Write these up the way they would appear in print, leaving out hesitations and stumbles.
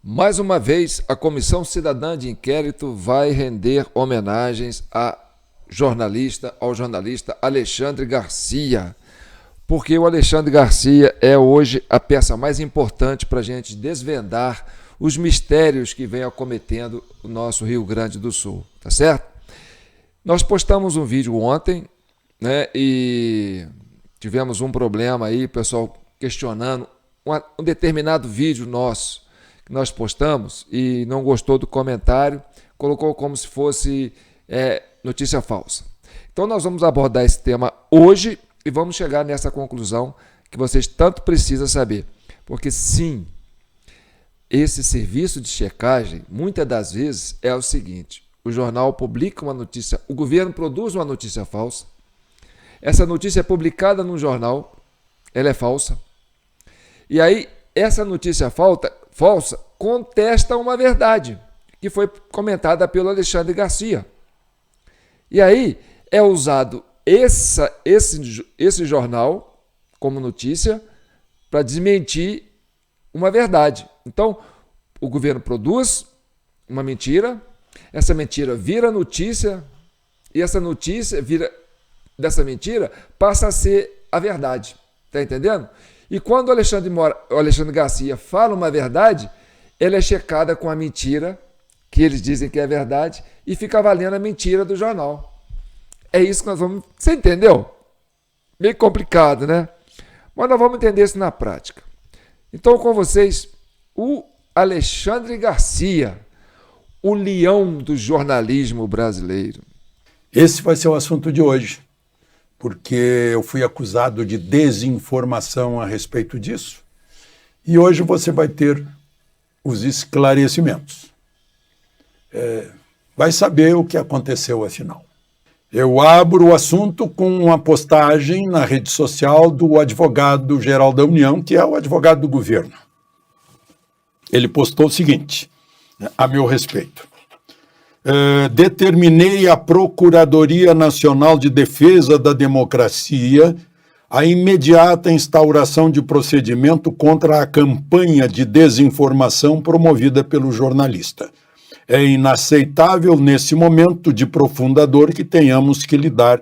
Mais uma vez, a Comissão Cidadã de Inquérito vai render homenagens ao jornalista Alexandre Garcia, porque o Alexandre Garcia é hoje a peça mais importante para a gente desvendar os mistérios que vem acometendo o nosso Rio Grande do Sul, tá certo? Nós postamos um vídeo ontem, né, e tivemos um problema aí, o pessoal questionando um determinado vídeo nosso, que nós postamos e não gostou do comentário, colocou como se fosse notícia falsa. Então nós vamos abordar esse tema hoje e vamos chegar nessa conclusão que vocês tanto precisam saber. Porque sim, esse serviço de checagem, muitas das vezes, é o seguinte: o jornal publica uma notícia, o governo produz uma notícia falsa, essa notícia é publicada no jornal, ela é falsa, e aí essa notícia falsa contesta uma verdade que foi comentada pelo Alexandre Garcia. E aí é usado esse jornal como notícia para desmentir uma verdade. Então, o governo produz uma mentira, essa mentira vira notícia e essa notícia dessa mentira passa a ser a verdade. Está entendendo? E quando o Alexandre Garcia fala uma verdade, ela é checada com a mentira, que eles dizem que é verdade, e fica valendo a mentira do jornal. É isso que nós vamos... Você entendeu? Meio complicado, né? Mas nós vamos entender isso na prática. Então, com vocês, o Alexandre Garcia, o leão do jornalismo brasileiro. Esse vai ser o assunto de hoje, porque eu fui acusado de desinformação a respeito disso. E hoje você vai ter os esclarecimentos. Vai saber o que aconteceu afinal. Eu abro o assunto com uma postagem na rede social do advogado-geral da União, que é o advogado do governo. Ele postou o seguinte, a meu respeito. Determinei à Procuradoria Nacional de Defesa da Democracia a imediata instauração de procedimento contra a campanha de desinformação promovida pelo jornalista. É inaceitável, nesse momento de profunda dor, que tenhamos que lidar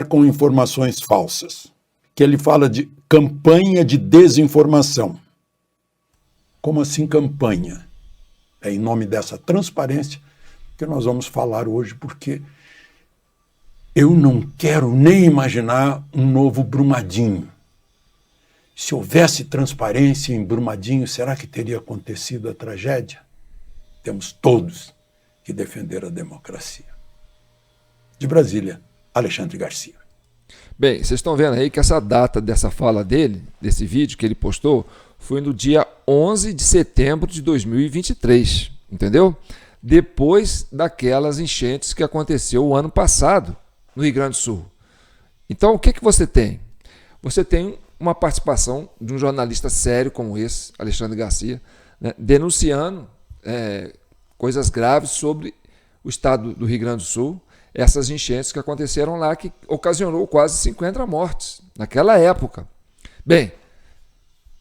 com informações falsas. Que ele fala de campanha de desinformação. Como assim campanha? É em nome dessa transparência que nós vamos falar hoje, porque eu não quero nem imaginar um novo Brumadinho. Se houvesse transparência em Brumadinho, será que teria acontecido a tragédia? Temos todos que defender a democracia. De Brasília, Alexandre Garcia. Bem, vocês estão vendo aí que essa data dessa fala dele, desse vídeo que ele postou, foi no dia 11 de setembro de 2023, entendeu? Depois daquelas enchentes que aconteceu o ano passado no Rio Grande do Sul. Então, o que você tem? Você tem uma participação de um jornalista sério como esse, Alexandre Garcia, né, denunciando coisas graves sobre o estado do Rio Grande do Sul, essas enchentes que aconteceram lá, que ocasionou quase 50 mortes naquela época. Bem,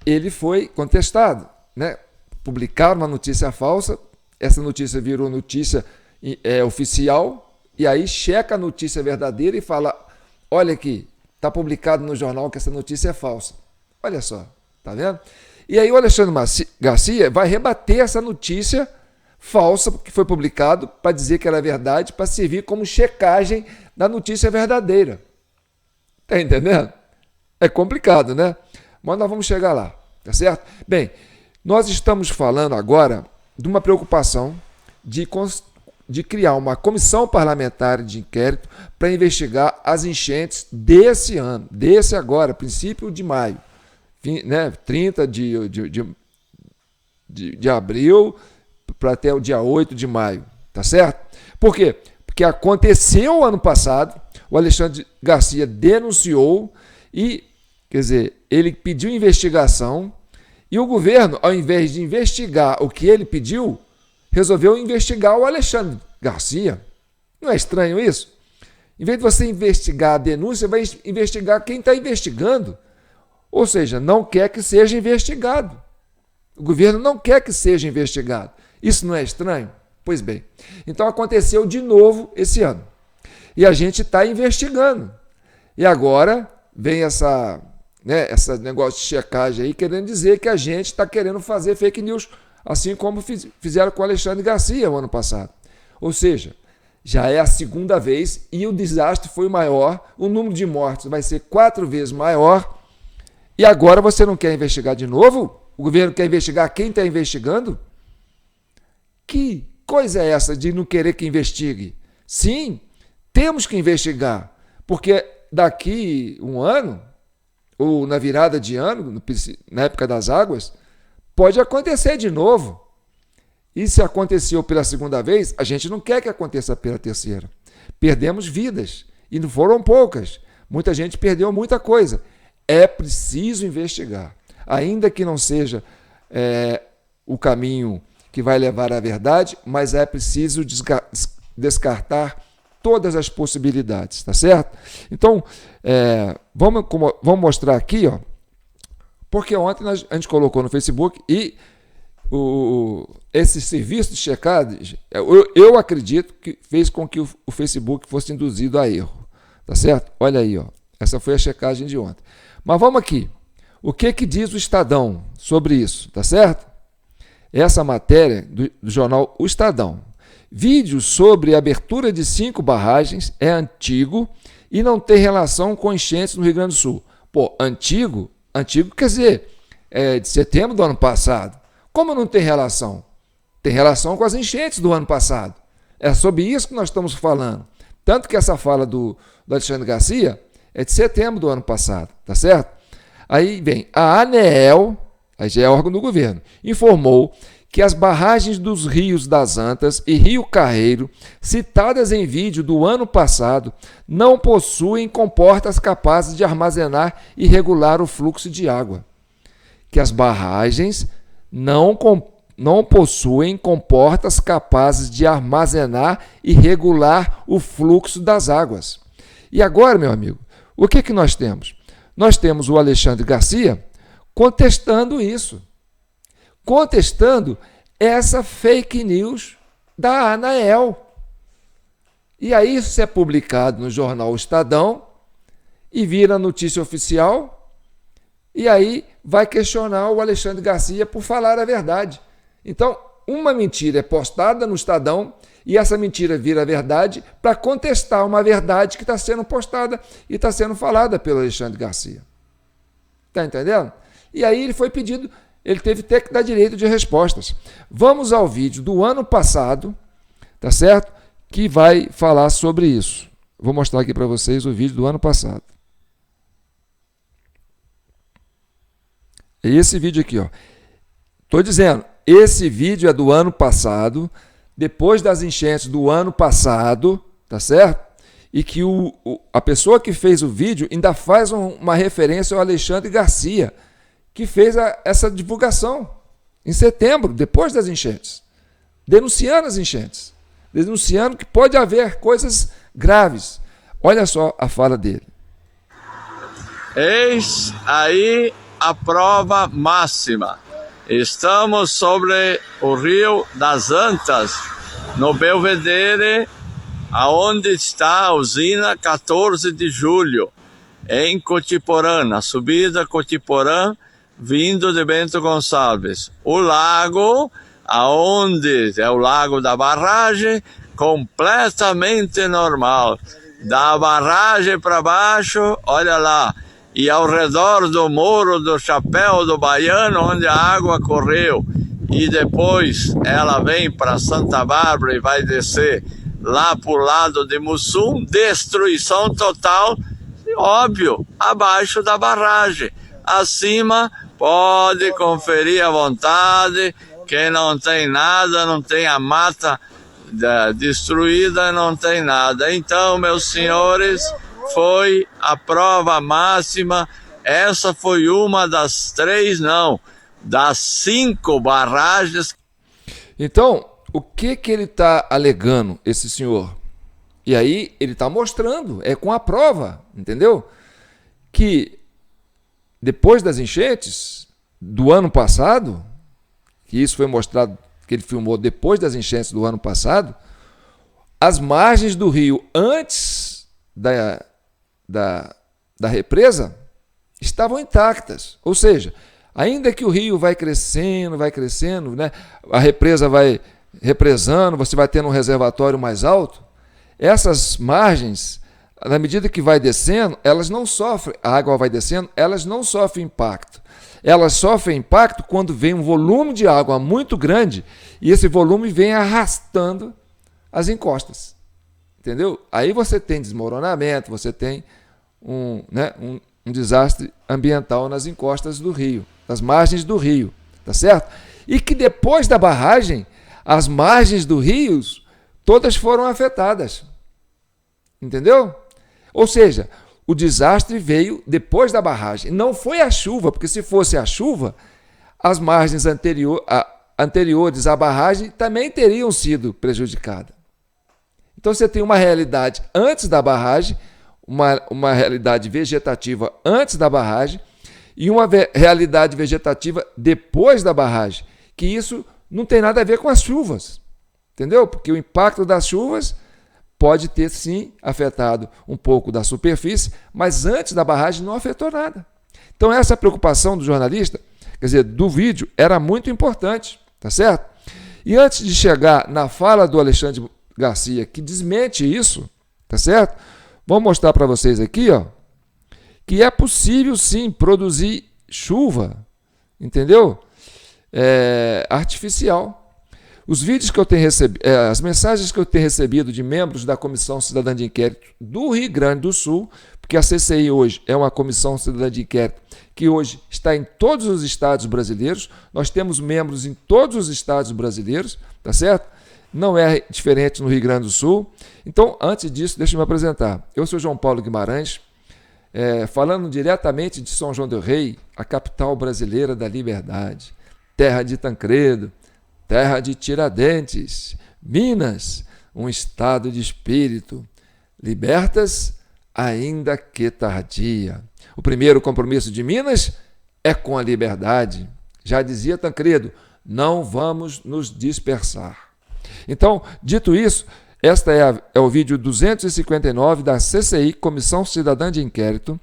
ele foi contestado, né? Publicaram uma notícia falsa, essa notícia virou notícia oficial, e aí checa a notícia verdadeira e fala, olha aqui, está publicado no jornal que essa notícia é falsa. Olha só, tá vendo? E aí o Alexandre Garcia vai rebater essa notícia falsa que foi publicado para dizer que ela é verdade, para servir como checagem da notícia verdadeira. Tá entendendo? É complicado, né? Mas nós vamos chegar lá, tá certo? Bem, nós estamos falando agora de uma preocupação de criar uma comissão parlamentar de inquérito para investigar as enchentes desse ano, desse agora, princípio de maio, né? 30 de abril para até o dia 8 de maio, tá certo? Por quê? Porque aconteceu ano passado, o Alexandre Garcia denunciou e, quer dizer, ele pediu investigação e o governo, ao invés de investigar o que ele pediu, resolveu investigar o Alexandre Garcia. Não é estranho isso? Em vez de você investigar a denúncia, vai investigar quem está investigando. Ou seja, não quer que seja investigado. O governo não quer que seja investigado. Isso não é estranho? Pois bem. Então aconteceu de novo esse ano. E a gente está investigando. E agora vem esse negócio de checagem aí, querendo dizer que a gente está querendo fazer fake news, assim como fizeram com o Alexandre Garcia o ano passado. Ou seja, já é a segunda vez e o desastre foi maior, o número de mortes vai ser 4 vezes maior, e agora você não quer investigar de novo? O governo quer investigar quem está investigando? Que coisa é essa de não querer que investigue? Sim, temos que investigar, porque daqui um ano, ou na virada de ano, na época das águas, pode acontecer de novo. E se aconteceu pela segunda vez, a gente não quer que aconteça pela terceira. Perdemos vidas, e não foram poucas. Muita gente perdeu muita coisa. É preciso investigar. Ainda que não seja o caminho que vai levar à verdade, mas é preciso descartar todas as possibilidades, tá certo? Então, vamos mostrar aqui, ó, porque ontem a gente colocou no Facebook e esse serviço de checagem, eu acredito que fez com que o Facebook fosse induzido a erro, tá certo? Olha aí, ó, essa foi a checagem de ontem. Mas vamos aqui, o que diz o Estadão sobre isso, tá certo? Essa matéria do jornal O Estadão. Vídeo sobre a abertura de 5 barragens é antigo e não tem relação com enchentes no Rio Grande do Sul. Pô, antigo quer dizer, de setembro do ano passado. Como não tem relação? Tem relação com as enchentes do ano passado. É sobre isso que nós estamos falando. Tanto que essa fala do Alexandre Garcia é de setembro do ano passado, tá certo? Aí vem, a ANEEL, aí já é órgão do governo, informou que as barragens dos rios das Antas e Rio Carreiro, citadas em vídeo do ano passado, não possuem comportas capazes de armazenar e regular o fluxo de água. Que as barragens não possuem comportas capazes de armazenar e regular o fluxo das águas. E agora, meu amigo, o que nós temos? Nós temos o Alexandre Garcia contestando isso. Contestando essa fake news da ANEEL. E aí isso é publicado no jornal Estadão e vira notícia oficial, e aí vai questionar o Alexandre Garcia por falar a verdade. Então, uma mentira é postada no Estadão e essa mentira vira verdade para contestar uma verdade que está sendo postada e está sendo falada pelo Alexandre Garcia. Está entendendo? E aí ele foi pedido, ele teve até que dar direito de respostas. Vamos ao vídeo do ano passado, tá certo? Que vai falar sobre isso. Vou mostrar aqui para vocês o vídeo do ano passado. É esse vídeo aqui, ó. Estou dizendo, esse vídeo é do ano passado, depois das enchentes do ano passado, tá certo? E que a pessoa que fez o vídeo ainda faz uma referência ao Alexandre Garcia, que fez essa divulgação em setembro, depois das enchentes, denunciando as enchentes, denunciando que pode haver coisas graves. Olha só a fala dele. Eis aí a prova máxima. Estamos sobre o Rio das Antas, no Belvedere, aonde está a usina 14 de julho, em Cotiporã, na subida Cotiporã, vindo de Bento Gonçalves. O lago, aonde é o lago da barragem, completamente normal. Da barragem para baixo, olha lá, e ao redor do Morro do Chapéu do Baiano, onde a água correu, e depois ela vem para Santa Bárbara e vai descer lá para o lado de Mussum, destruição total, óbvio, abaixo da barragem. Acima, pode conferir à vontade, quem não tem nada, não tem a mata destruída, não tem nada. Então, meus senhores, foi a prova máxima. Essa foi uma das 3, não, das 5 barragens. Então, o que ele está alegando, esse senhor? E aí ele está mostrando, com a prova, entendeu? Que depois das enchentes do ano passado, que isso foi mostrado, que ele filmou depois das enchentes do ano passado, as margens do rio antes da represa estavam intactas. Ou seja, ainda que o rio vai crescendo, né? A represa vai represando, você vai tendo um reservatório mais alto, essas margens, na medida que vai descendo, elas não sofrem, a água vai descendo, elas não sofrem impacto. Elas sofrem impacto quando vem um volume de água muito grande e esse volume vem arrastando as encostas. Entendeu? Aí você tem desmoronamento, você tem um desastre ambiental nas encostas do rio, nas margens do rio, tá certo? E que depois da barragem, as margens do rio todas foram afetadas. Entendeu? Ou seja, o desastre veio depois da barragem. Não foi a chuva, porque se fosse a chuva, as margens anteriores à barragem também teriam sido prejudicadas. Então você tem uma realidade antes da barragem, uma realidade vegetativa antes da barragem e uma realidade vegetativa depois da barragem, que isso não tem nada a ver com as chuvas, entendeu? Porque o impacto das chuvas pode ter, sim, afetado um pouco da superfície, mas antes da barragem não afetou nada. Então essa preocupação do jornalista, quer dizer, do vídeo, era muito importante, tá certo? E antes de chegar na fala do Alexandre Garcia, que desmente isso, tá certo? Vou mostrar para vocês aqui, ó, que é possível, sim, produzir chuva, entendeu? Artificial. Os vídeos que eu tenho recebido, as mensagens que eu tenho recebido de membros da Comissão Cidadã de Inquérito do Rio Grande do Sul, porque a CCI hoje é uma Comissão Cidadã de Inquérito que hoje está em todos os estados brasileiros, nós temos membros em todos os estados brasileiros, tá certo? Não é diferente no Rio Grande do Sul. Então, antes disso, deixa eu me apresentar. Eu sou João Paulo Guimarães, falando diretamente de São João del Rei, a capital brasileira da liberdade, terra de Tancredo, terra de Tiradentes, Minas, um estado de espírito, libertas ainda que tardia. O primeiro compromisso de Minas é com a liberdade. Já dizia Tancredo, não vamos nos dispersar. Então, dito isso, este é o vídeo 259 da CCI, Comissão Cidadã de Inquérito.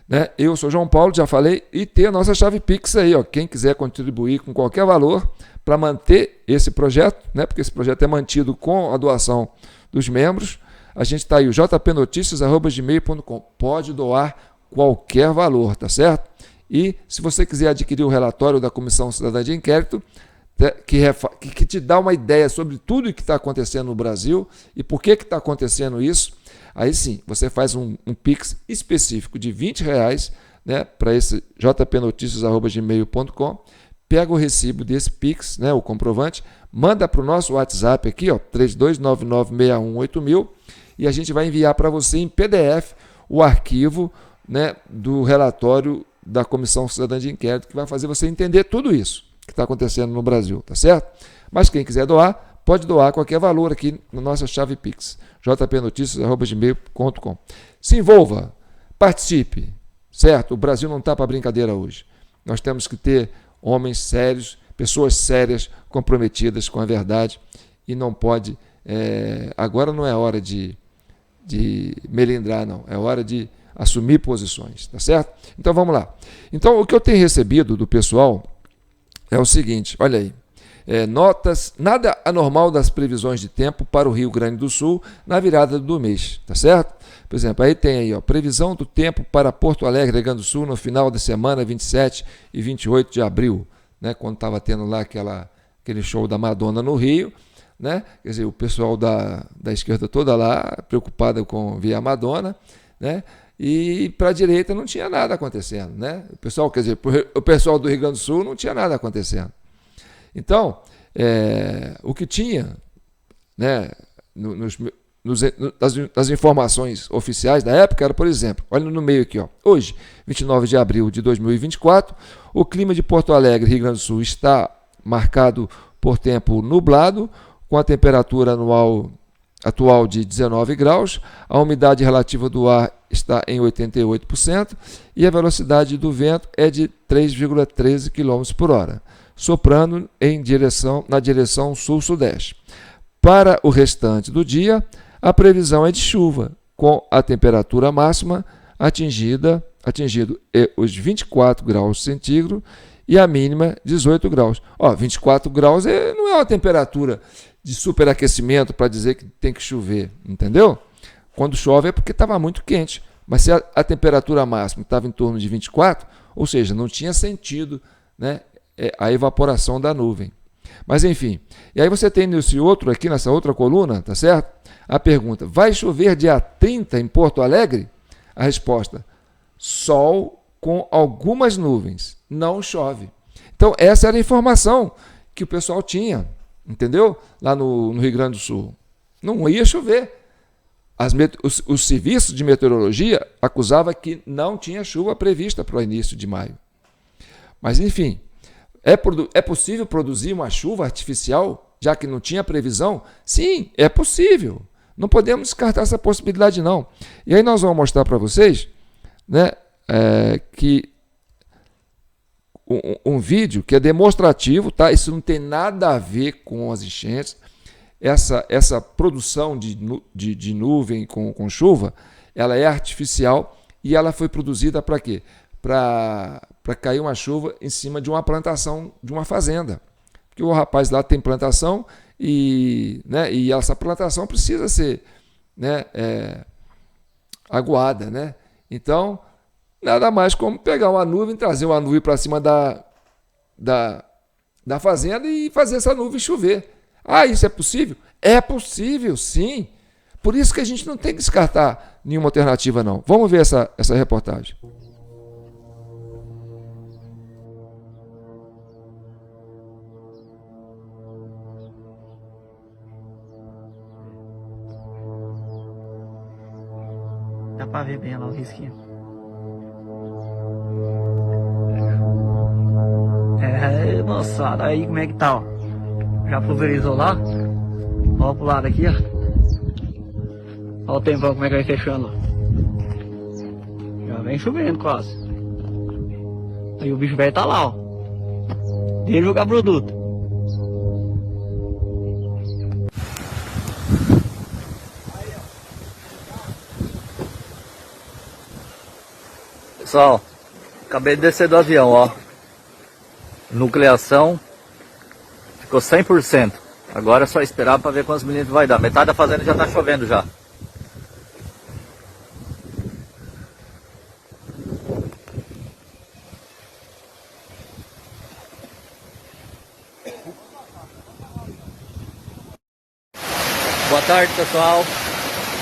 Né? Eu sou João Paulo, já falei, e tem a nossa chave Pix aí, ó. Quem quiser contribuir com qualquer valor para manter esse projeto, né? Porque esse projeto é mantido com a doação dos membros, a gente está aí, o jpnoticias@gmail.com. Pode doar qualquer valor, tá certo? E se você quiser adquirir o relatório da Comissão Cidadã de Inquérito, que te dá uma ideia sobre tudo o que está acontecendo no Brasil e por que está acontecendo isso, aí sim, você faz um Pix específico de R$20, né, para esse jpnoticias@gmail.com, pega o recibo desse Pix, né, o comprovante, manda para o nosso WhatsApp aqui, ó, 3299618000, e a gente vai enviar para você em PDF o arquivo, né, do relatório da Comissão Cidadã de Inquérito, que vai fazer você entender tudo isso que está acontecendo no Brasil, tá certo? Mas quem quiser doar, pode doar qualquer valor aqui na nossa chave Pix, jpnoticias@gmail.com. Se envolva, participe, certo? O Brasil não está para brincadeira hoje. Nós temos que ter homens sérios, pessoas sérias, comprometidas com a verdade, e não pode, agora não é hora de melindrar, não, é hora de assumir posições, tá certo? Então vamos lá. Então o que eu tenho recebido do pessoal é o seguinte, olha aí, notas, nada anormal das previsões de tempo para o Rio Grande do Sul na virada do mês, tá certo? Por exemplo, aí tem aí, ó, previsão do tempo para Porto Alegre, Rio Grande do Sul, no final da semana 27 e 28 de abril, né, quando estava tendo lá aquele show da Madonna no Rio, né, quer dizer, o pessoal da esquerda toda lá, preocupada com ver a Madonna, né, e para a direita não tinha nada acontecendo, né? O pessoal, quer dizer, o pessoal do Rio Grande do Sul não tinha nada acontecendo. Então, o que tinha, né, nas informações oficiais da época era, por exemplo, olha no meio aqui, ó, hoje, 29 de abril de 2024, o clima de Porto Alegre, Rio Grande do Sul, está marcado por tempo nublado, com a temperatura atual de 19 graus, a umidade relativa do ar está em 88% e a velocidade do vento é de 3,13 km por hora. soprando na direção sul-sudeste. Para o restante do dia, a previsão é de chuva, com a temperatura máxima atingido os 24 graus centígrados e a mínima 18 graus. 24 graus não é uma temperatura de superaquecimento para dizer que tem que chover, entendeu? Quando chove é porque estava muito quente, mas se a temperatura máxima estava em torno de 24, ou seja, não tinha sentido, né, a evaporação da nuvem. Mas enfim, e aí você tem nessa outra coluna, tá certo? A pergunta: vai chover dia 30 em Porto Alegre? A resposta: sol com algumas nuvens, não chove. Então essa era a informação que o pessoal tinha, entendeu? Lá no Rio Grande do Sul. Não ia chover. Os serviços de meteorologia acusavam que não tinha chuva prevista para o início de maio. Mas enfim, é possível produzir uma chuva artificial, já que não tinha previsão? Sim, é possível. Não podemos descartar essa possibilidade, não. E aí nós vamos mostrar para vocês, né, que um vídeo que é demonstrativo, tá? Isso não tem nada a ver com as enchentes. Essa produção de nuvem com chuva, ela é artificial e ela foi produzida para quê? Para cair uma chuva em cima de uma plantação, de uma fazenda. Porque o rapaz lá tem plantação e essa plantação precisa ser, né, aguada, né? Então, nada mais como pegar uma nuvem, trazer uma nuvem para cima da fazenda e fazer essa nuvem chover. Isso é possível? É possível, sim. Por isso que a gente não tem que descartar nenhuma alternativa, não. Vamos ver essa reportagem. Dá pra ver bem lá o risquinho. Moçada, aí como é que tá, ó. Já pulverizou lá. Ó pro lado aqui, ó. Ó o tempão como é que vai fechando, ó. Já vem chovendo quase. Aí o bicho velho tá lá, ó. Deixa jogar produto. Pessoal, acabei de descer do avião, ó. Nucleação ficou 100%. Agora é só esperar para ver quantos milímetros vai dar. Metade da fazenda já tá chovendo já. Boa tarde, pessoal.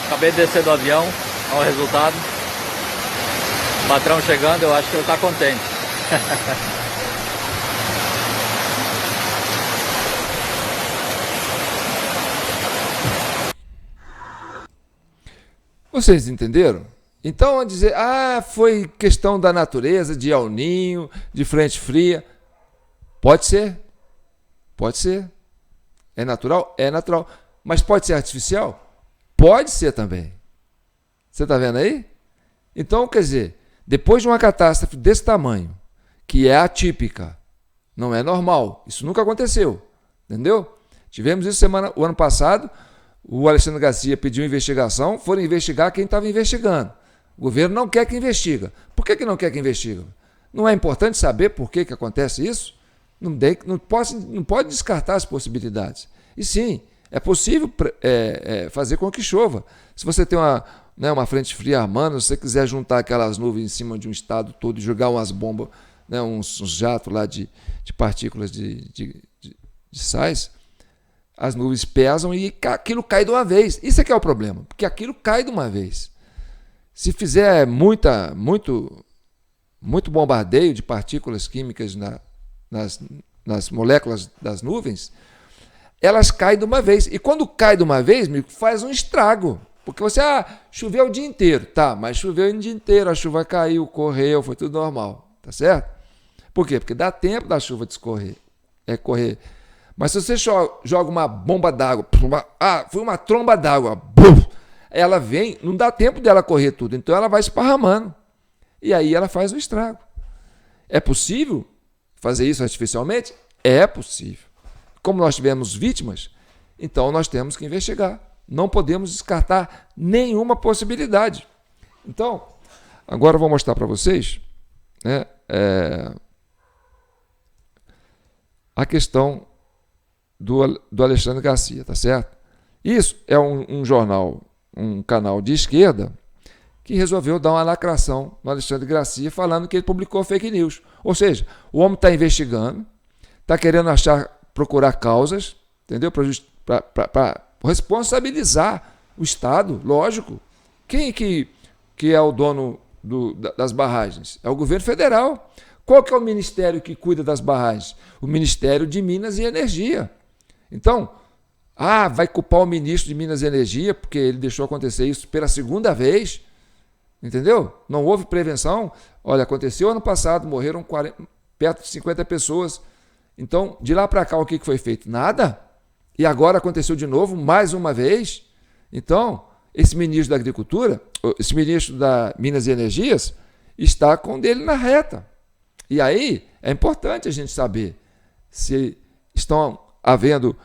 Acabei de descer do avião. Olha o resultado. O patrão chegando, eu acho que ele tá contente. Vocês entenderam? Então, dizer, foi questão da natureza, de El Ninho, de frente fria. Pode ser. Pode ser. É natural? É natural. Mas pode ser artificial? Pode ser também. Você está vendo aí? Então, quer dizer, depois de uma catástrofe desse tamanho, que é atípica, não é normal, isso nunca aconteceu, entendeu? Tivemos isso o ano passado, o Alexandre Garcia pediu investigação, foram investigar quem estava investigando. O governo não quer que investiga. Por que não quer que investiga? Não é importante saber por que acontece isso? Não pode descartar as possibilidades. E sim, é possível fazer com que chova. Se você tem uma frente fria armando, se você quiser juntar aquelas nuvens em cima de um estado todo e jogar umas bombas, né, uns jatos lá de partículas de sais, as nuvens pesam e aquilo cai de uma vez. Isso é que é o problema, porque aquilo cai de uma vez. Se fizer muito bombardeio de partículas químicas nas moléculas das nuvens, elas caem de uma vez. E quando cai de uma vez, faz um estrago. Porque você, choveu o dia inteiro. Tá, mas choveu o dia inteiro, a chuva caiu, correu, foi tudo normal. Tá certo? Por quê? Porque dá tempo da chuva correr. Mas se você joga uma bomba d'água, foi uma tromba d'água, ela vem, não dá tempo dela correr tudo, então ela vai esparramando. E aí ela faz o estrago. É possível fazer isso artificialmente? É possível. Como nós tivemos vítimas, então nós temos que investigar. Não podemos descartar nenhuma possibilidade. Então, agora eu vou mostrar para vocês, né, a questão do Alexandre Garcia, tá certo? Isso é um jornal, um canal de esquerda, que resolveu dar uma lacração no Alexandre Garcia, falando que ele publicou fake news. Ou seja, o homem está investigando, está querendo procurar causas, entendeu? Para responsabilizar o Estado, lógico. Quem que é o dono das barragens? É o governo federal. Qual que é o ministério que cuida das barragens? O Ministério de Minas e Energia. Então, vai culpar o ministro de Minas e Energia porque ele deixou acontecer isso pela segunda vez, entendeu? Não houve prevenção. Olha, aconteceu ano passado, morreram perto de 50 pessoas. Então, de lá para cá, o que foi feito? Nada. E agora aconteceu de novo, mais uma vez. Então, esse ministro da Agricultura, esse ministro da Minas e Energias, está com o dele na reta. E aí, é importante a gente saber se estão havendo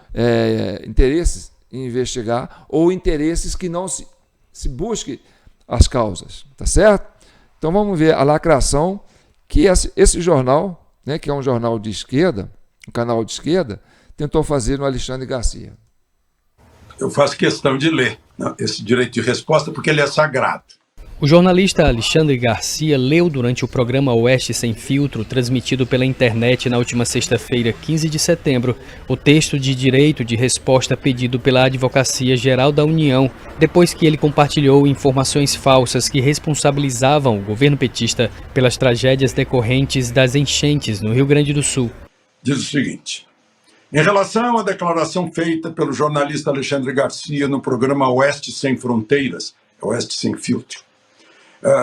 interesses em investigar ou interesses que não se busque as causas, tá certo? Então, vamos ver a lacração que esse jornal, né, que é um jornal de esquerda, um canal de esquerda, tentou fazer no Alexandre Garcia. Eu faço questão de ler, né, esse direito de resposta porque ele é sagrado. O jornalista Alexandre Garcia leu durante o programa Oeste Sem Filtro, transmitido pela internet na última sexta-feira, 15 de setembro, o texto de direito de resposta pedido pela Advocacia Geral da União, depois que ele compartilhou informações falsas que responsabilizavam o governo petista pelas tragédias decorrentes das enchentes no Rio Grande do Sul. Diz o seguinte: em relação à declaração feita pelo jornalista Alexandre Garcia no programa Oeste Sem Fronteiras, Oeste Sem Filtro,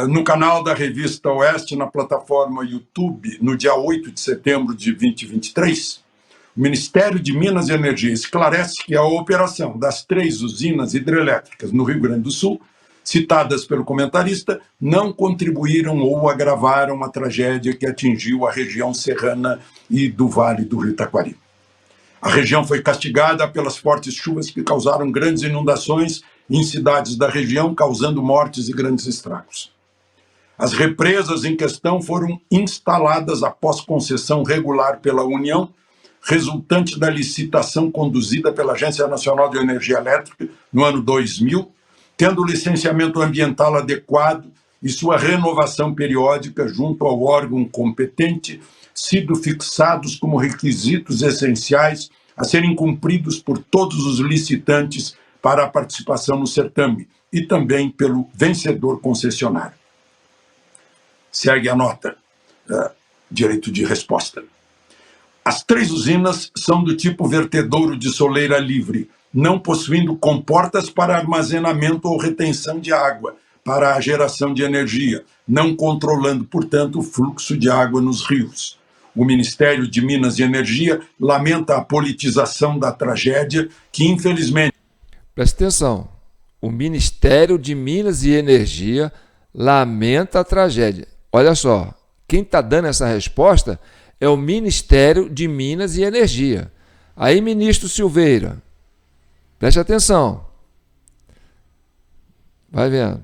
no canal da revista Oeste, na plataforma YouTube, no dia 8 de setembro de 2023, o Ministério de Minas e Energia esclarece que a operação das 3 usinas hidrelétricas no Rio Grande do Sul, citadas pelo comentarista, não contribuíram ou agravaram a tragédia que atingiu a região serrana e do Vale do Rio Taquari. A região foi castigada pelas fortes chuvas que causaram grandes inundações em cidades da região, causando mortes e grandes estragos. As represas em questão foram instaladas após concessão regular pela União, resultante da licitação conduzida pela Agência Nacional de Energia Elétrica no ano 2000, tendo o licenciamento ambiental adequado e sua renovação periódica junto ao órgão competente sido fixados como requisitos essenciais a serem cumpridos por todos os licitantes para a participação no certame e também pelo vencedor concessionário. Segue a nota, direito de resposta. As 3 usinas são do tipo vertedouro de soleira livre, não possuindo comportas para armazenamento ou retenção de água para a geração de energia, não controlando, portanto, o fluxo de água nos rios. O Ministério de Minas e Energia lamenta a politização da tragédia que, infelizmente... Presta atenção. O Ministério de Minas e Energia lamenta a tragédia. Olha só, quem está dando essa resposta é o Ministério de Minas e Energia. Aí, ministro Silveira, preste atenção. Vai vendo.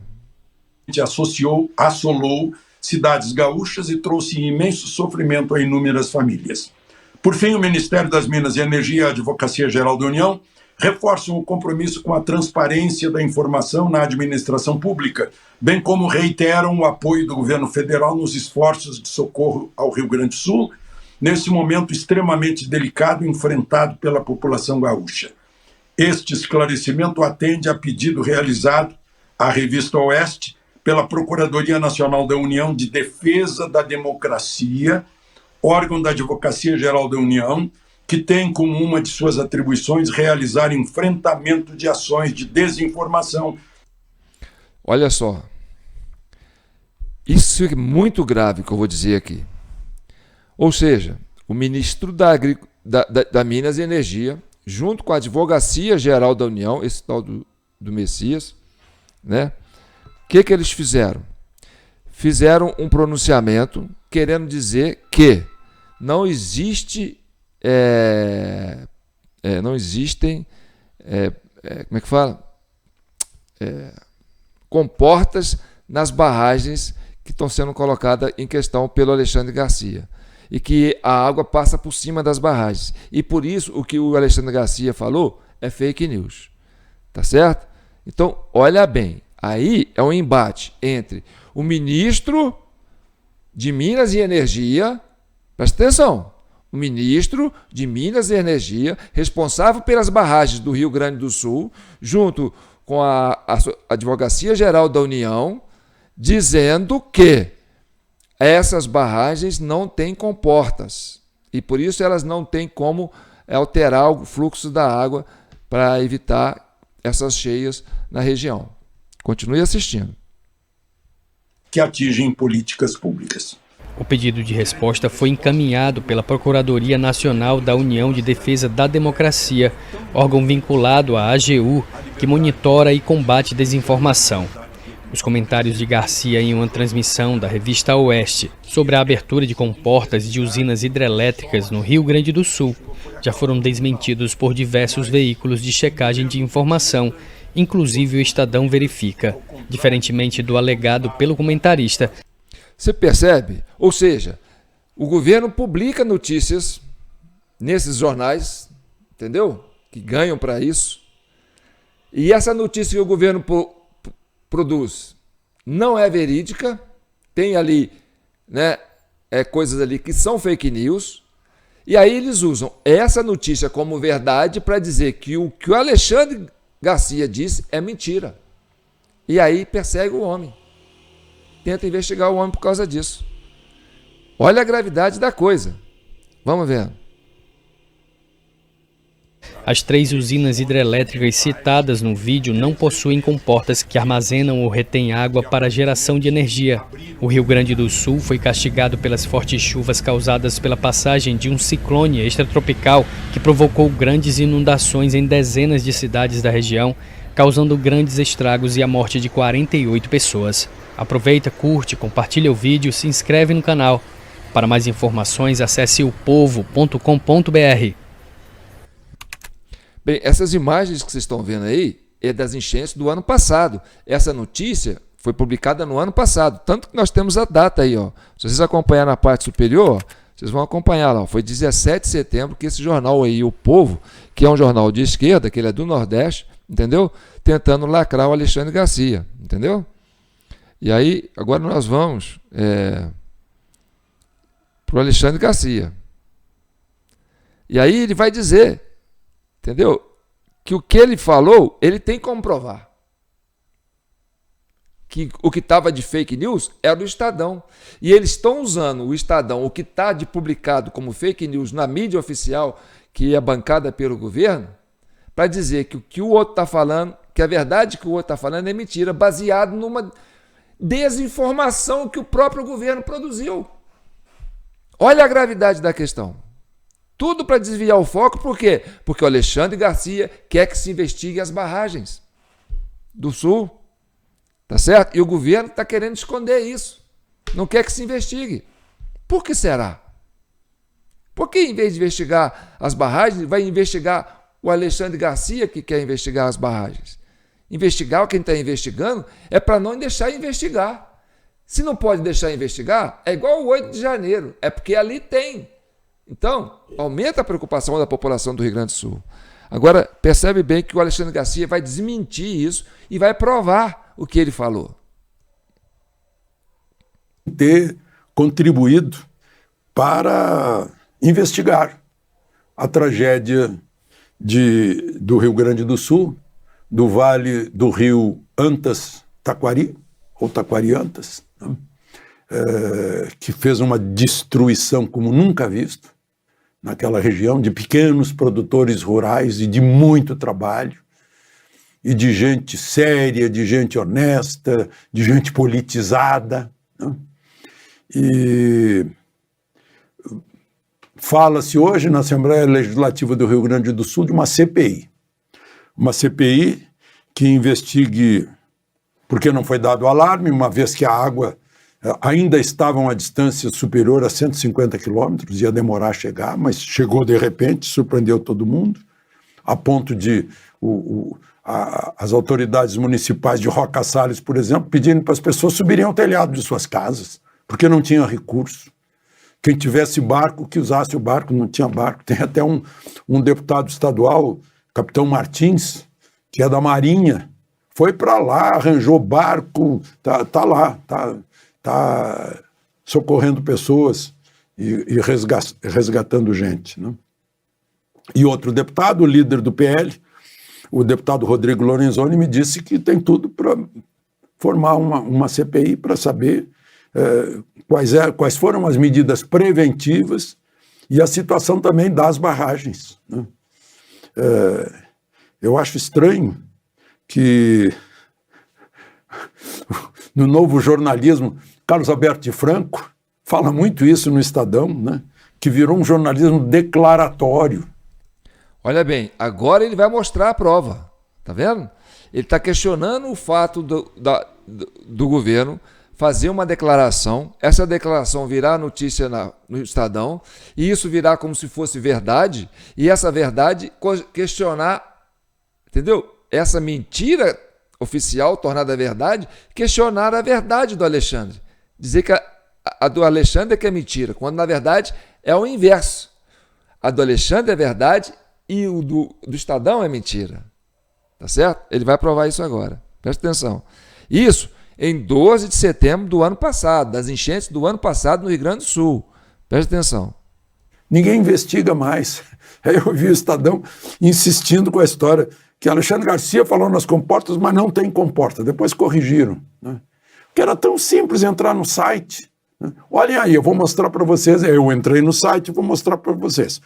Assolou cidades gaúchas e trouxe imenso sofrimento a inúmeras famílias. Por fim, o Ministério das Minas e Energia e a Advocacia Geral da União reforçam o compromisso com a transparência da informação na administração pública, bem como reiteram o apoio do governo federal nos esforços de socorro ao Rio Grande do Sul, nesse momento extremamente delicado enfrentado pela população gaúcha. Este esclarecimento atende a pedido realizado à revista Oeste pela Procuradoria Nacional da União de Defesa da Democracia, órgão da Advocacia Geral da União, que tem como uma de suas atribuições realizar enfrentamento de ações de desinformação. Olha só, isso é muito grave que eu vou dizer aqui. Ou seja, o ministro da Minas e Energia, junto com a Advocacia Geral da União, esse tal do Messias, né? O que eles fizeram? Fizeram um pronunciamento querendo dizer que não existe não existem, como é que fala? Comportas nas barragens que estão sendo colocadas em questão pelo Alexandre Garcia. E que a água passa por cima das barragens. E por isso o que o Alexandre Garcia falou é fake news. Tá certo? Então, olha bem, aí é um embate entre o ministro de Minas e Energia, presta atenção, o ministro de Minas e Energia, responsável pelas barragens do Rio Grande do Sul, junto com a Advocacia Geral da União, dizendo que essas barragens não têm comportas e por isso elas não têm como alterar o fluxo da água para evitar essas cheias na região. Continue assistindo. Que atingem políticas públicas. O pedido de resposta foi encaminhado pela Procuradoria Nacional da União de Defesa da Democracia, órgão vinculado à AGU, que monitora e combate desinformação. Os comentários de Garcia em uma transmissão da revista Oeste sobre a abertura de comportas de usinas hidrelétricas no Rio Grande do Sul já foram desmentidos por diversos veículos de checagem de informação, inclusive o Estadão Verifica, diferentemente do alegado pelo comentarista. Você percebe? Ou seja, o governo publica notícias nesses jornais, entendeu? Que ganham para isso. E essa notícia que o governo produz não é verídica, tem ali, né, coisas ali que são fake news, e aí eles usam essa notícia como verdade para dizer que o que o Alexandre Garcia disse é mentira. E aí persegue o homem. Tenta investigar o homem por causa disso. Olha a gravidade da coisa. Vamos ver. As 3 usinas hidrelétricas citadas no vídeo não possuem comportas que armazenam ou retêm água para geração de energia. O Rio Grande do Sul foi castigado pelas fortes chuvas causadas pela passagem de um ciclone extratropical que provocou grandes inundações em dezenas de cidades da região, causando grandes estragos e a morte de 48 pessoas. Aproveita, curte, compartilha o vídeo, se inscreve no canal. Para mais informações, acesse opovo.com.br. Bem, essas imagens que vocês estão vendo aí é das enchentes do ano passado. Essa notícia foi publicada no ano passado, tanto que nós temos a data aí, ó. Se vocês acompanharem na parte superior, vocês vão acompanhar lá. Foi 17 de setembro que esse jornal aí, O Povo, que é um jornal de esquerda, que ele é do Nordeste, entendeu? Tentando lacrar o Alexandre Garcia, entendeu? E aí, agora nós vamos para o Alexandre Garcia. E aí ele vai dizer, entendeu? Que o que ele falou, ele tem como provar. Que o que estava de fake news era do Estadão. E eles estão usando o Estadão, o que está de publicado como fake news na mídia oficial, que é bancada pelo governo, para dizer que o que o outro está falando, que a verdade que o outro está falando é mentira, baseado numa desinformação que o próprio governo produziu. Olha a gravidade da questão. Tudo para desviar o foco, por quê? Porque o Alexandre Garcia quer que se investigue as barragens do Sul, tá certo? E o governo está querendo esconder isso, não quer que se investigue. Por que será? Por que em vez de investigar as barragens, vai investigar o Alexandre Garcia que quer investigar as barragens? Investigar quem está investigando é para não deixar investigar. Se não pode deixar investigar, é igual o 8 de janeiro, é porque ali tem. Então, aumenta a preocupação da população do Rio Grande do Sul. Agora, percebe bem que o Alexandre Garcia vai desmentir isso e vai provar o que ele falou. Ter contribuído para investigar a tragédia do Rio Grande do Sul, do Vale do Rio Antas-Taquari, ou Taquari-Antas, né? Que fez uma destruição como nunca visto naquela região, de pequenos produtores rurais e de muito trabalho, e de gente séria, de gente honesta, de gente politizada, né? E fala-se hoje na Assembleia Legislativa do Rio Grande do Sul de uma CPI. Uma CPI que investigue porque não foi dado alarme, uma vez que a água ainda estavam a distância superior a 150 quilômetros, ia demorar a chegar, mas chegou de repente, surpreendeu todo mundo, a ponto de as autoridades municipais de Roca Salles, por exemplo, pedirem para as pessoas subirem ao telhado de suas casas, porque não tinha recurso. Quem tivesse barco, que usasse o barco, não tinha barco. Tem até um deputado estadual, Capitão Martins, que é da Marinha, foi para lá, arranjou barco, tá lá, tá socorrendo pessoas e resgatando gente, né? E outro deputado, o líder do PL, o deputado Rodrigo Lorenzoni, me disse que tem tudo para formar uma CPI para saber quais foram as medidas preventivas e a situação também das barragens, né? Eu acho estranho que no novo jornalismo, Carlos Alberto de Franco fala muito isso no Estadão, né? Que virou um jornalismo declaratório. Olha bem, agora ele vai mostrar a prova, tá vendo? Ele está questionando o fato do governo fazer uma declaração, essa declaração virá notícia no Estadão, e isso virá como se fosse verdade, e essa verdade questionar, entendeu? Essa mentira oficial tornada verdade, questionar a verdade do Alexandre. Dizer que a do Alexandre é que é mentira, quando na verdade é o inverso. A do Alexandre é verdade e o do Estadão é mentira. Tá certo? Ele vai provar isso agora. Presta atenção. Isso em 12 de setembro do ano passado, das enchentes do ano passado no Rio Grande do Sul. Presta atenção. Ninguém investiga mais. Aí eu vi o Estadão insistindo com a história que Alexandre Garcia falou nas comportas, mas não tem comporta. Depois corrigiram, né? Porque era tão simples entrar no site, né? Olhem aí, eu vou mostrar para vocês. Eu entrei no site e vou mostrar para vocês.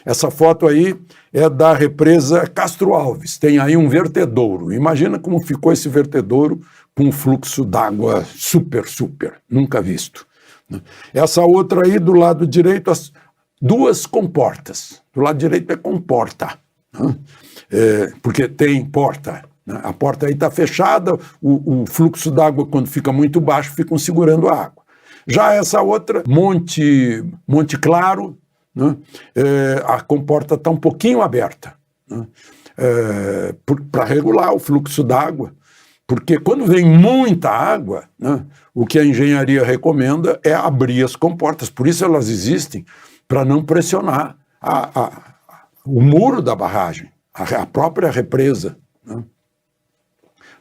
Essa foto aí é da represa Castro Alves. Tem aí um vertedouro. Imagina como ficou esse vertedouro com um fluxo d'água super, nunca visto, né? Essa outra aí do lado direito, as duas comportas. Do lado direito é comporta, né? Porque tem porta, né? A porta aí está fechada, o fluxo d'água, quando fica muito baixo, ficam segurando a água. Já essa outra, Monte Claro, né? A comporta está um pouquinho aberta, né? Para regular o fluxo d'água, porque quando vem muita água, né, o que a engenharia recomenda é abrir as comportas, por isso elas existem, para não pressionar o muro da barragem, a própria represa, né?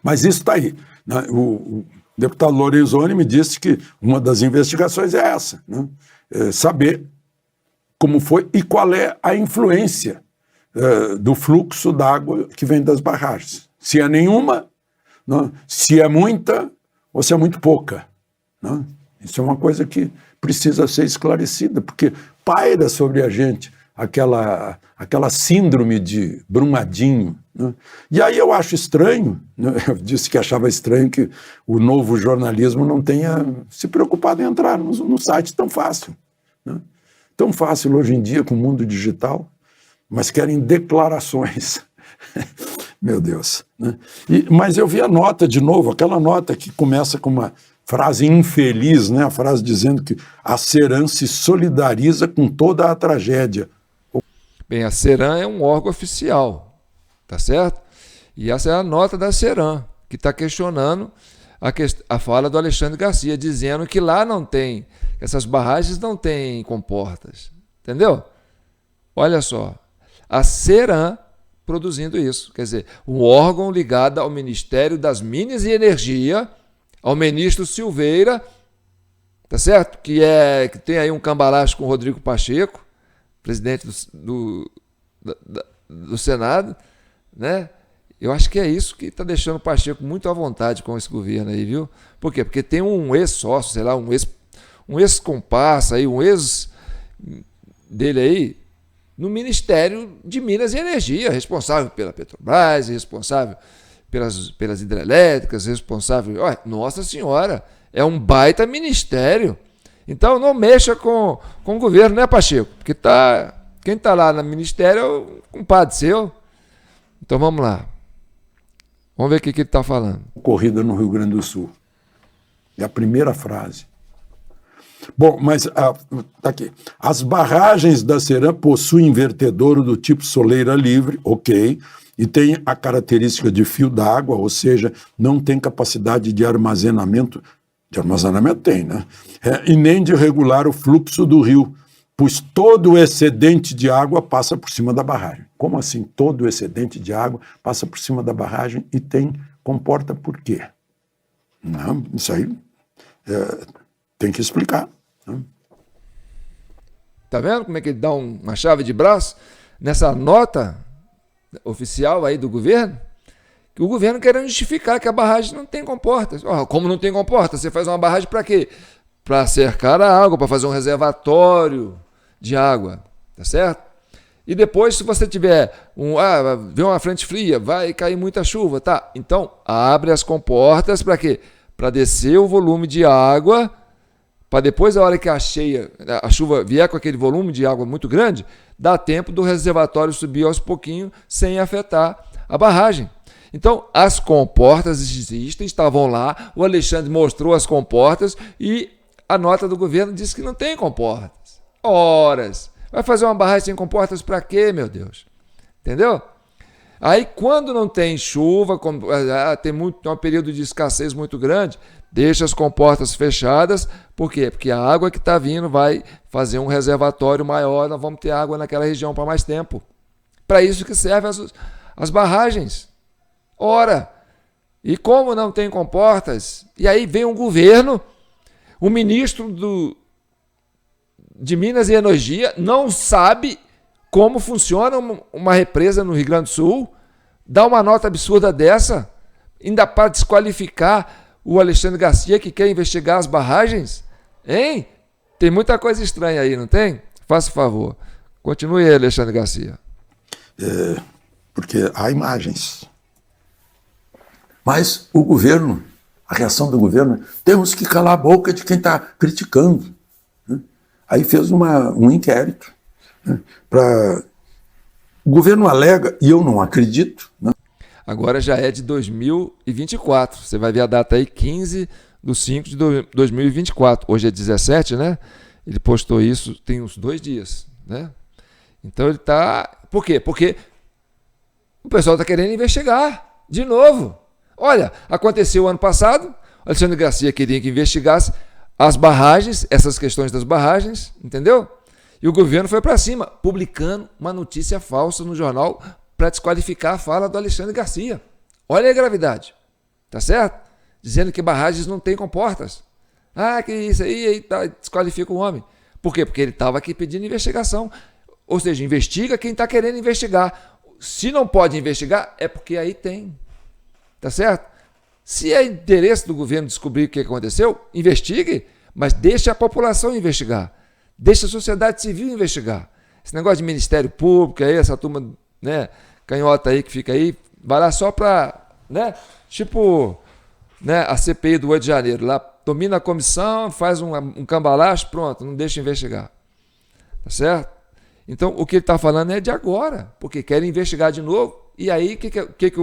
Mas isso está aí, né? O deputado Lorenzoni me disse que uma das investigações é essa, né? Saber como foi e qual é a influência do fluxo d'água que vem das barragens. Se é nenhuma, né? Se é muita ou se é muito pouca, né? Isso é uma coisa que precisa ser esclarecida, porque paira sobre a gente aquela síndrome de Brumadinho, né? E aí eu acho estranho, né? Eu disse que achava estranho que o novo jornalismo não tenha se preocupado em entrar no site tão fácil, né? Tão fácil hoje em dia com o mundo digital, mas querem declarações. Meu Deus, né? Mas eu vi a nota de novo, aquela nota que começa com uma frase infeliz, né? A frase dizendo que a Ceram se solidariza com toda a tragédia. Bem, a Ceram é um órgão oficial, tá certo? E essa é a nota da Ceram, que está questionando a fala do Alexandre Garcia, dizendo que lá não tem, essas barragens não têm comportas, entendeu? Olha só, a Ceram produzindo isso, quer dizer, um órgão ligado ao Ministério das Minas e Energia, ao ministro Silveira, tá certo? Que tem aí um cambalacho com o Rodrigo Pacheco, presidente do Senado, né? Eu acho que é isso que está deixando o Pacheco muito à vontade com esse governo aí, viu? Por quê? Porque tem um ex-sócio, sei lá, um ex-comparsa aí, um ex dele aí, no Ministério de Minas e Energia, responsável pela Petrobras, responsável pelas hidrelétricas, responsável... Olha, Nossa Senhora, é um baita ministério. Então não mexa com o governo, né, Pacheco? Porque quem está lá no ministério é o compadre seu. Então vamos lá. Vamos ver o que ele está falando. Ocorrida no Rio Grande do Sul. É a primeira frase. Bom, mas tá aqui. As barragens da Ceram possuem vertedouro do tipo soleira livre, ok, e tem a característica de fio d'água, ou seja, não tem capacidade de armazenamento. De armazenamento tem, né? E nem de regular o fluxo do rio, pois todo o excedente de água passa por cima da barragem. Como assim todo o excedente de água passa por cima da barragem e comporta por quê? Não, isso aí tem que explicar. Né? Tá vendo como é que ele dá uma chave de braço nessa nota oficial aí do governo? Que o governo querendo justificar que a barragem não tem comportas. Como não tem comporta? Você faz uma barragem para quê? Para cercar a água, para fazer um reservatório de água, tá certo? E depois, se você tiver vem uma frente fria, vai cair muita chuva, tá? Então, abre as comportas para quê? Para descer o volume de água, para depois, a hora que a chuva vier com aquele volume de água muito grande, dá tempo do reservatório subir aos pouquinhos sem afetar a barragem. Então, as comportas existem, estavam lá, o Alexandre mostrou as comportas e a nota do governo diz que não tem comportas. Horas! Vai fazer uma barragem sem comportas para quê, meu Deus? Entendeu? Aí, quando não tem chuva, tem um período de escassez muito grande, deixa as comportas fechadas. Por quê? Porque a água que está vindo vai fazer um reservatório maior, nós vamos ter água naquela região para mais tempo. Para isso que servem as barragens. Ora, e como não tem comportas, e aí vem um governo, o ministro de Minas e Energia não sabe como funciona uma represa no Rio Grande do Sul, dá uma nota absurda dessa, ainda para desqualificar o Alexandre Garcia que quer investigar as barragens? Hein? Tem muita coisa estranha aí, não tem? Faça o favor. Continue aí, Alexandre Garcia. Porque há imagens. Mas o governo, a reação do governo, temos que calar a boca de quem está criticando. Né? Aí fez um inquérito. Né? O governo alega, e eu não acredito. Né? Agora já é de 2024. Você vai ver a data aí, 15/5 de 2024. Hoje é 17, né? Ele postou isso tem uns 2 dias. Né? Então ele está... Por quê? Porque o pessoal está querendo investigar de novo. Olha, aconteceu ano passado, o Alexandre Garcia queria que investigasse as barragens, essas questões das barragens, entendeu? E o governo foi para cima, publicando uma notícia falsa no jornal para desqualificar a fala do Alexandre Garcia. Olha a gravidade, tá certo? Dizendo que barragens não têm comportas. Que isso aí desqualifica o homem. Por quê? Porque ele estava aqui pedindo investigação. Ou seja, investiga quem está querendo investigar. Se não pode investigar, é porque aí tem. Tá certo? Se é interesse do governo descobrir o que aconteceu, investigue, mas deixe a população investigar. Deixe a sociedade civil investigar. Esse negócio de Ministério Público, aí, essa turma, né, canhota aí que fica aí, vai lá só para, né, tipo, né, a CPI do 8 de janeiro, lá domina a comissão, faz um cambalacho, pronto, não deixa investigar. Tá certo? Então, o que ele está falando é de agora, porque querem investigar de novo. E aí, o que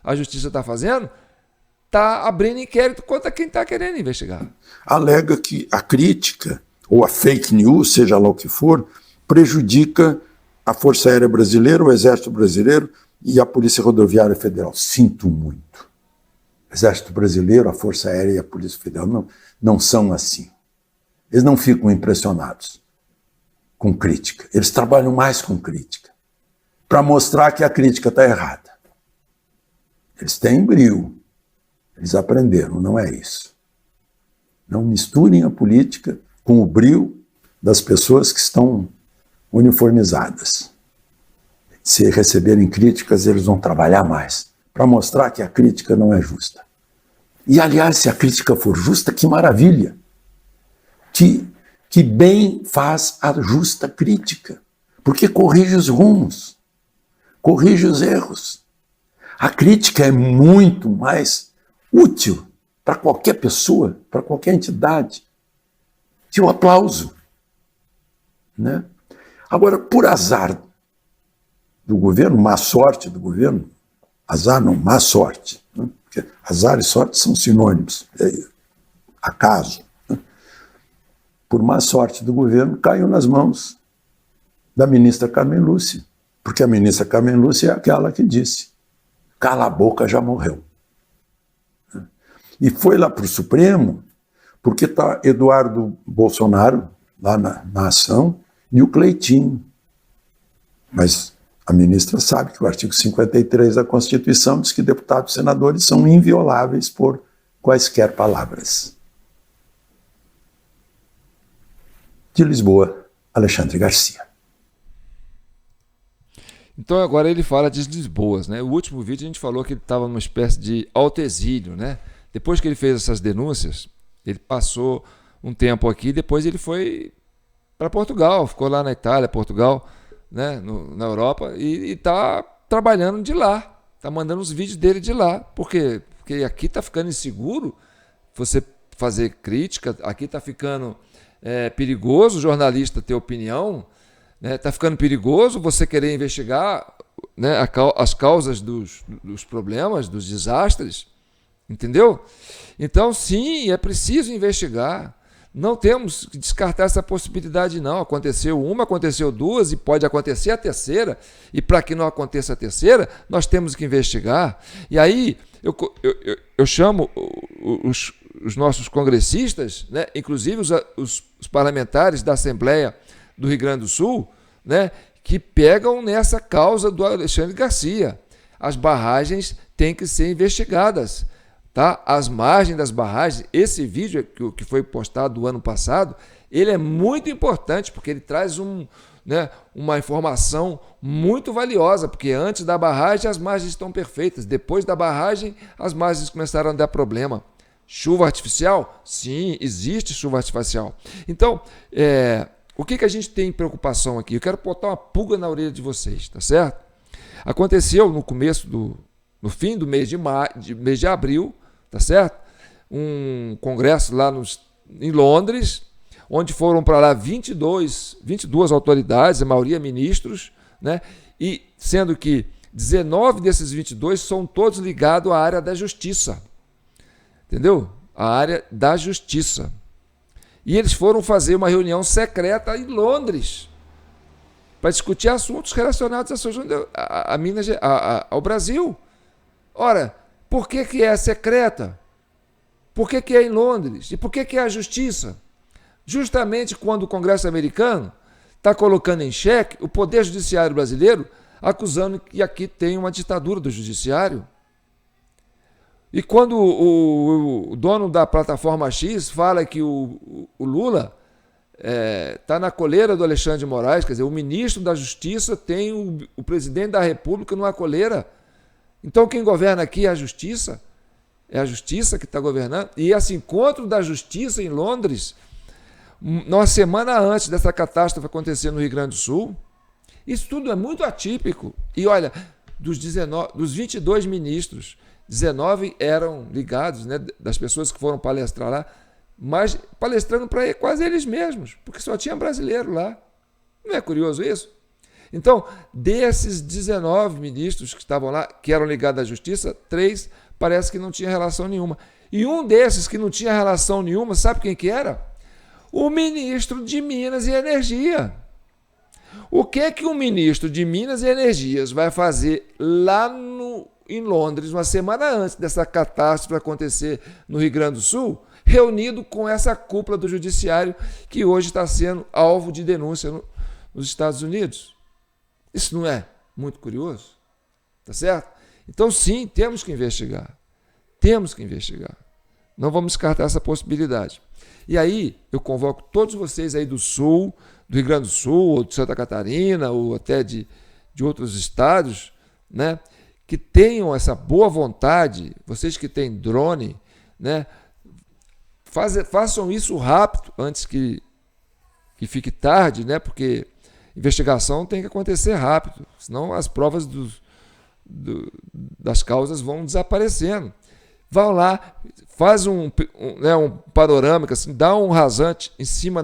a justiça está fazendo? Está abrindo inquérito contra quem está querendo investigar. Alega que a crítica, ou a fake news, seja lá o que for, prejudica a Força Aérea Brasileira, o Exército Brasileiro e a Polícia Rodoviária Federal. Sinto muito. O Exército Brasileiro, a Força Aérea e a Polícia Federal não são assim. Eles não ficam impressionados com crítica. Eles trabalham mais com crítica, para mostrar que a crítica está errada. Eles têm brio. Eles aprenderam, não é isso. Não misturem a política com o brio das pessoas que estão uniformizadas. Se receberem críticas, eles vão trabalhar mais, para mostrar que a crítica não é justa. E, aliás, se a crítica for justa, que maravilha! Que bem faz a justa crítica, porque corrige os rumos, corrige os erros. A crítica é muito mais útil para qualquer pessoa, para qualquer entidade, que o aplauso. Né? Agora, por azar do governo, má sorte do governo, azar não, má sorte, né? Porque azar e sorte são sinônimos, acaso. Né? por má sorte do governo, caiu nas mãos da ministra Carmen Lúcia, porque a ministra Carmen Lúcia é aquela que disse: cala a boca, já morreu. E foi lá para o Supremo, porque está Eduardo Bolsonaro lá na ação e o Cleitinho. Mas a ministra sabe que o artigo 53 da Constituição diz que deputados e senadores são invioláveis por quaisquer palavras. De Lisboa, Alexandre Garcia. Então agora ele fala de Lisboas, né? O último vídeo a gente falou que ele estava numa espécie de autoexílio, né? Depois que ele fez essas denúncias, ele passou um tempo aqui, depois ele foi para Portugal, ficou lá na Itália, Portugal, né? Na Europa, e está trabalhando de lá, está mandando os vídeos dele de lá. Por quê? Porque aqui está ficando inseguro você fazer crítica, aqui está ficando perigoso o jornalista ter opinião, né? Está ficando perigoso você querer investigar, né, as causas dos problemas, dos desastres. Entendeu? Então, sim, é preciso investigar. Não temos que descartar essa possibilidade, não. Aconteceu uma, aconteceu duas e pode acontecer a terceira. E para que não aconteça a terceira, nós temos que investigar. E aí, eu chamo os nossos congressistas, né, inclusive os parlamentares da Assembleia do Rio Grande do Sul, né, que pegam nessa causa do Alexandre Garcia. As barragens têm que ser investigadas. Tá? As margens das barragens, esse vídeo que foi postado do ano passado, ele é muito importante porque ele traz uma informação muito valiosa, porque antes da barragem as margens estão perfeitas, depois da barragem as margens começaram a dar problema. Chuva artificial? Sim, existe chuva artificial. Então, o que a gente tem preocupação aqui? Eu quero botar uma pulga na orelha de vocês, tá certo? Aconteceu no fim do mês de abril, tá certo? Um congresso lá em Londres, onde foram para lá 22 autoridades, a maioria ministros, né? E sendo que 19 desses 22 são todos ligados à área da justiça. Entendeu? A área da justiça. E eles foram fazer uma reunião secreta em Londres para discutir assuntos relacionados ao Brasil. Ora, por que é secreta? Por que é em Londres? E por que é a justiça? Justamente quando o Congresso americano está colocando em xeque o poder judiciário brasileiro, acusando que aqui tem uma ditadura do judiciário. E quando o dono da plataforma X fala que o Lula está na coleira do Alexandre de Moraes, quer dizer, o ministro da Justiça tem o presidente da República numa coleira. Então quem governa aqui é a justiça que está governando. E esse encontro da justiça em Londres, uma semana antes dessa catástrofe acontecer no Rio Grande do Sul, isso tudo é muito atípico. E olha, dos 22 ministros, 19 eram ligados, né, das pessoas que foram palestrar lá, mas palestrando para quase eles mesmos, porque só tinha brasileiro lá. Não é curioso isso? Então, desses 19 ministros que estavam lá, que eram ligados à justiça, 3 parece que não tinha relação nenhuma. E um desses que não tinha relação nenhuma, sabe quem que era? O ministro de Minas e Energia. O que o ministro de Minas e Energias vai fazer lá em Londres, uma semana antes dessa catástrofe acontecer no Rio Grande do Sul, reunido com essa cúpula do judiciário que hoje está sendo alvo de denúncia nos Estados Unidos? Isso não é muito curioso? Tá certo? Então, sim, temos que investigar. Temos que investigar. Não vamos descartar essa possibilidade. E aí, eu convoco todos vocês aí do Sul, do Rio Grande do Sul, ou de Santa Catarina, ou até de outros estados, né, que tenham essa boa vontade, vocês que têm drone, né, façam isso rápido, antes que fique tarde, né, porque investigação tem que acontecer rápido, senão as provas das causas vão desaparecendo. Vão lá, faz um panorâmico, assim, dá um rasante em cima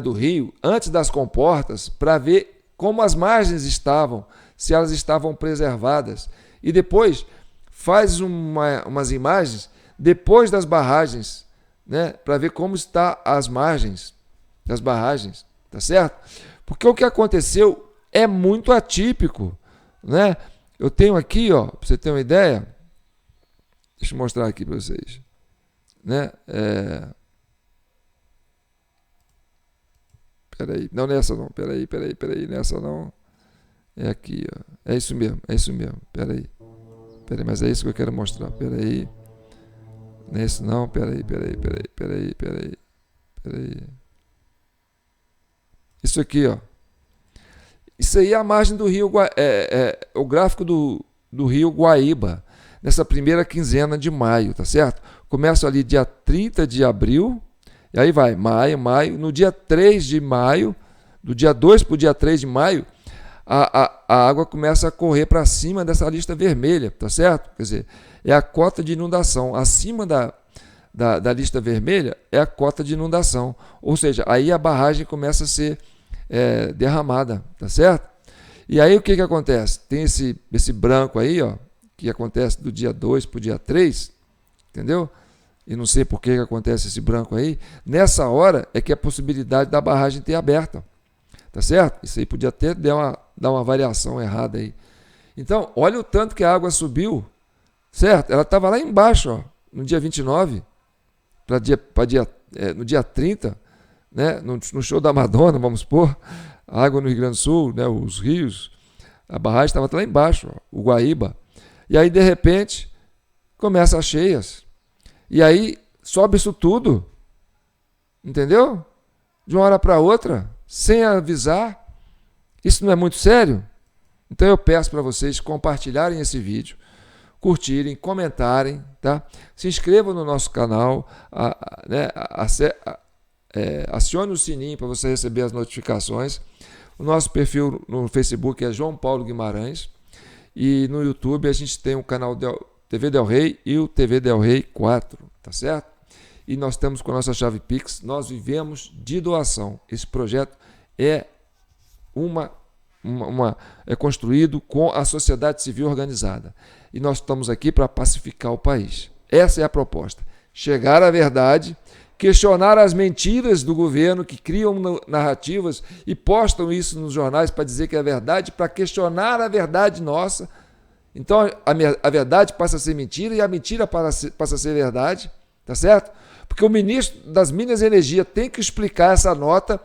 do rio, antes das comportas, para ver como as margens estavam, se elas estavam preservadas. E depois faz umas imagens depois das barragens, né, para ver como está as margens das barragens, tá certo? Porque o que aconteceu é muito atípico, né? Eu tenho aqui, ó, para você ter uma ideia, deixa eu mostrar aqui para vocês, né? Peraí, não nessa não, peraí, nessa não, é aqui, ó, é isso mesmo, peraí, mas é isso que eu quero mostrar, peraí, nesse não, peraí, isso aqui, ó, isso aí é a margem do rio, o gráfico do rio Guaíba, nessa primeira quinzena de maio, tá certo? Começa ali dia 30 de abril, e aí vai, maio, no dia 3 de maio, do dia 2 para o dia 3 de maio, a água começa a correr para cima dessa lista vermelha, tá certo? Quer dizer, é a cota de inundação. Acima da lista vermelha é a cota de inundação. Ou seja, aí a barragem começa a ser derramada, tá certo? E aí o que acontece? Tem esse branco aí, ó, que acontece do dia 2 para o dia 3, entendeu? E não sei por que acontece esse branco aí. Nessa hora é que a possibilidade da barragem ter aberta, tá certo? Isso aí podia até dar uma variação errada aí. Então, olha o tanto que a água subiu, certo? Ela estava lá embaixo, ó, no dia 29, no dia 30, né? No show da Madonna, vamos supor, a água no Rio Grande do Sul, né? Os rios, a barragem estava lá embaixo, ó, o Guaíba. E aí, de repente, começa as cheias. E aí, sobe isso tudo, entendeu? De uma hora para outra, sem avisar. Isso não é muito sério? Então eu peço para vocês compartilharem esse vídeo, curtirem, comentarem, tá? Se inscrevam no nosso canal, acione o sininho para você receber as notificações. O nosso perfil no Facebook é João Paulo Guimarães e no YouTube a gente tem o canal TV Del Rey e o TV Del Rey 4, tá certo? E nós estamos com a nossa chave Pix, nós vivemos de doação. Esse projeto é é construído com a sociedade civil organizada. E nós estamos aqui para pacificar o país. Essa é a proposta. Chegar à verdade, questionar as mentiras do governo que criam narrativas e postam isso nos jornais para dizer que é verdade, para questionar a verdade nossa. Então a verdade passa a ser mentira e a mentira passa a ser verdade, tá certo? Porque o ministro das Minas e Energia tem que explicar essa nota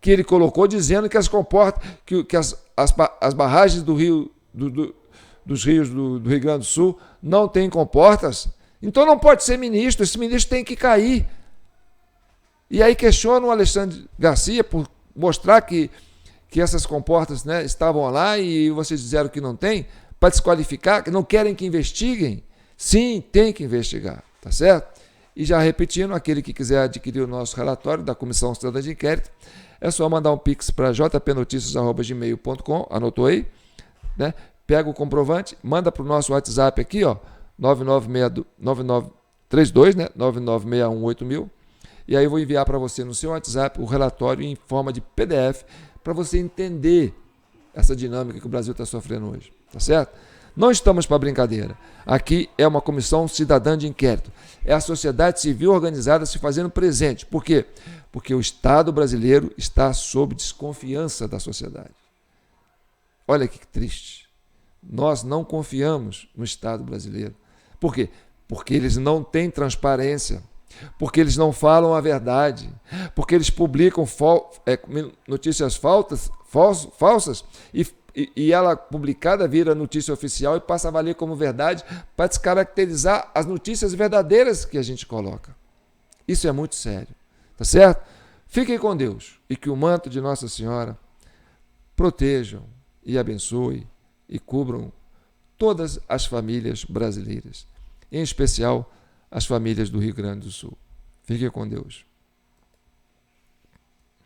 que ele colocou dizendo que as barragens dos rios do Rio Grande do Sul não têm comportas. Então não pode ser ministro, esse ministro tem que cair. E aí questiona o Alexandre Garcia por mostrar que essas comportas, né, estavam lá e vocês disseram que não tem, para desqualificar, que não querem que investiguem. Sim, tem que investigar, tá certo? E já repetindo, aquele que quiser adquirir o nosso relatório da Comissão Cidadã de Inquérito, é só mandar um pix para jpnoticias@gmail.com, anotou aí, né? Pega o comprovante, manda para o nosso WhatsApp aqui, ó, 9932, né? 99618000, e aí eu vou enviar para você no seu WhatsApp o relatório em forma de PDF para você entender essa dinâmica que o Brasil está sofrendo hoje, tá certo? Não estamos para brincadeira. Aqui é uma comissão cidadã de inquérito. É a sociedade civil organizada se fazendo presente. Por quê? Porque o Estado brasileiro está sob desconfiança da sociedade. Olha que triste. Nós não confiamos no Estado brasileiro. Por quê? Porque eles não têm transparência. Porque eles não falam a verdade. Porque eles publicam notícias falsas e ela publicada vira notícia oficial e passa a valer como verdade para descaracterizar as notícias verdadeiras que a gente coloca. Isso é muito sério, tá certo? Fiquem com Deus e que o manto de Nossa Senhora protejam e abençoe e cubram todas as famílias brasileiras, em especial as famílias do Rio Grande do Sul. Fiquem com Deus.